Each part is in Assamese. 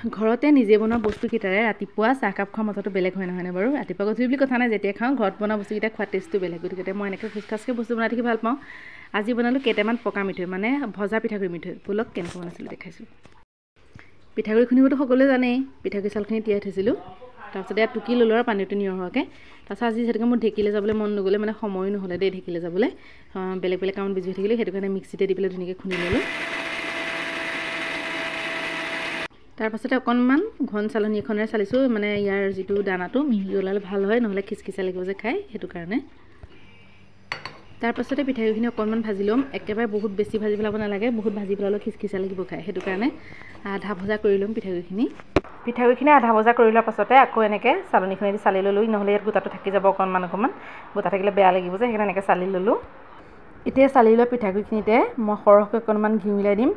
ঘৰতে নিজে বনোৱা বস্তুকেইটাৰে ৰাতিপুৱা চাহকাপ খোৱা মজাটো বেলেগ হয় নহয়নে বাৰু ৰাতিপুৱা গধূলি বুলি কথা নাই যেতিয়া খাওঁ ঘৰত বনোৱা বস্তুকেইটা খোৱা টেষ্টটো বেলেগ গতিকে মই এনেকৈ খোজখাজকৈ বস্তু বনাই থাকি ভাল পাওঁ আজি বনালোঁ কেইটামান পকা মিঠৈ মানে ভজা পিঠাগুড়ি মিঠৈ ব'লক কেনেকৈ বনাইছিলোঁ দেখাইছোঁ পিঠাগুড়ি খুন্দিবতো সকলোৱে জানেই পিঠাগুড়ি চাউলখিনি তিয়াই থৈছিলোঁ তাৰপিছত ইয়াত টুকি ল'লোঁ আৰু পানীটো নিয়ৰ হোৱাকৈ তাৰপিছত আজি যিহেতুকে মোৰ ঢেঁকীলৈ যাবলৈ মন নগ'লে মানে সময়ো নহ'লে দেই ঢেঁকীলৈ যাবলৈ বেলেগ বেলেগ কামত বিজি হৈ থাকিলে সেইটো কাৰণে মিক্সিতে দি পেলাই ধুনীয়াকৈ খুন্দি ল'লোঁ তাৰপাছতে অকণমান ঘন চালনী এখনেৰে চালিছোঁ মানে ইয়াৰ যিটো দানাটো মিহি ওলালে ভাল হয় নহ'লে খিচখিচা লাগিব যে খাই সেইটো কাৰণে তাৰপাছতে পিঠাগুড়িখিনি অকণমান ভাজি ল'ম একেবাৰে বহুত বেছি ভাজি পেলাব নালাগে বহুত ভাজি পেলালেও খিচখিচা লাগিব খাই সেইটো কাৰণে আধা ভজা কৰি ল'ম পিঠাগুড়িখিনি আধা ভজা কৰি লোৱাৰ পাছতে আকৌ এনেকৈ চালনীখনেদি চালি ল'লোঁ নহ'লে ইয়াত গোটাটো থাকি যাব অকণমান গোটা থাকিলে বেয়া লাগিব যে সেইকাৰণে এনেকৈ চালি ল'লোঁ এতিয়া চালি লোৱা পিঠাগুড়িখিনিতে মই সৰহকৈ অকণমান ঘিউ মিলাই দিম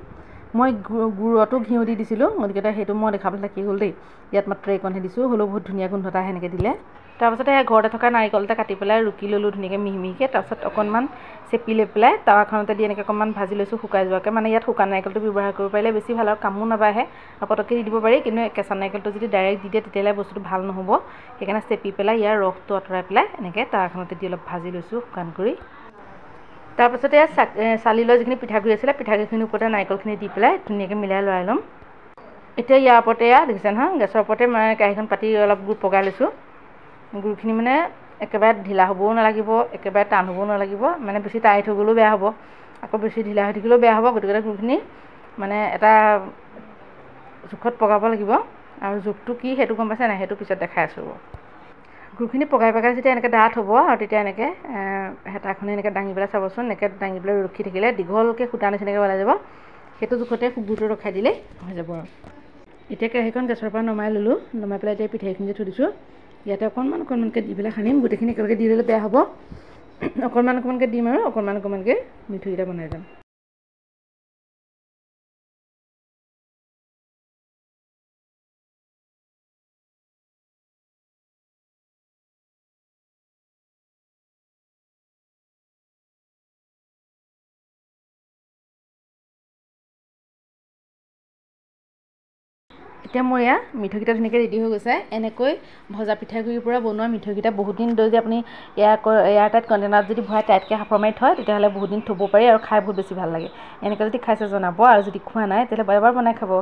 মই গুড়তো ঘিউ দি দিছিলোঁ গতিকে সেইটো মই দেখাবলৈ থাকি গ'ল দেই ইয়াত মাত্ৰ এইকণহে দিছোঁ হ'লেও বহুত ধুনীয়া গোন্ধ এটা সেনেকৈ দিলে তাৰপাছতে ঘৰতে থকা নাৰিকল এটা কাটি পেলাই ৰুকি ল'লোঁ ধুনীয়াকৈ মিহি মিহিকৈ তাৰপাছত অকণমান চেপি লৈ পেলাই টাৱাখনতে দি এনেকৈ অকণমান ভাজি লৈছোঁ শুকাই যোৱাকৈ মানে ইয়াত শুকান নাৰিকলটো ব্যৱহাৰ কৰিব পাৰিলে বেছি ভাল আৰু কামো নাবাঢ়ে আৰু পটককৈ দি দিব পাৰি কিন্তু কেঁচা নাৰিকলটো যদি ডাইৰেক্ট দি দিয়ে তেতিয়াহ'লে বস্তুটো ভাল নহ'ব সেইকাৰণে চেপি পেলাই ইয়াৰ ৰসটো আঁতৰাই পেলাই এনেকৈ টাৱাখনতে দি অলপ ভাজি লৈছোঁ শুকান কৰি তাৰপাছতে চালি লোৱা যিখিনি পিঠাগুড়ি আছিলে পিঠাগুড়িখিনিৰ ওপৰতে নাৰিকলখিনি দি পেলাই ধুনীয়াকৈ মিলাই লৰাই ল'ম এতিয়া ইয়াৰ ওপৰতে দেখিছে নহয় গেছৰ ওপৰতে মানে কেৰাহীখন পাতি অলপ গুড় পগাই লৈছোঁ গুড়খিনি মানে একেবাৰে ঢিলা হ'বও নালাগিব একেবাৰে টান হ'বও নালাগিব মানে বেছি টাইট হৈ গ'লেও বেয়া হ'ব আকৌ বেছি ঢিলা হৈ থাকিলেও বেয়া হ'ব গতিকে গুড়খিনি মানে এটা জোখত পগাব লাগিব আৰু জোখটো কি সেইটো গম পাইছে নাই সেইটো পিছত দেখাই আছোঁ গুড়খিনি পগাই যেতিয়া এনেকৈ ডাঠ হ'ব আৰু তেতিয়া এনেকৈ হেতাখনে এনেকৈ দাঙি পেলাই চাবচোন এনেকৈ দাঙি পেলাই ৰখি থাকিলে দীঘলকৈ সূতা নিচিনাকৈ ওলাই যাব সেইটো জোখতে গুড়টো ৰখাই দিলেই হৈ যাব আৰু এতিয়া কেৰাহীখন গেছৰ পৰা নমাই ল'লোঁ নমাই পেলাই এতিয়া পিঠাখিনি যে থৈ দিছোঁ ইয়াতে অকণমানকৈ দি পেলাই সানিম গোটেইখিনি একেলগে দি দিলে বেয়া হ'ব অকণমানকৈ দিম আৰু অকণমানকৈ মিঠৈকেইটা বনাই যাম এতিয়া মোৰ এয়া মিঠৈকেইটা ধুনীয়াকৈ ৰেডি হৈ গৈছে এনেকৈ ভজা পিঠাগুড়িৰ পৰা বনোৱা মিঠৈকেইটা বহুত দিন যদি আপুনি এয়াৰ টাইট কণ্টেইনাৰত যদি ভৰাই টাইটকৈ সাফৰ মাৰি থয় তেতিয়াহ'লে বহুত দিন থ'ব পাৰি আৰু খাই বহুত বেছি ভাল লাগে এনেকৈ যদি খাইছে জনাব আৰু যদি খোৱা নাই তেতিয়াহ'লে এবাৰ বনাই খাব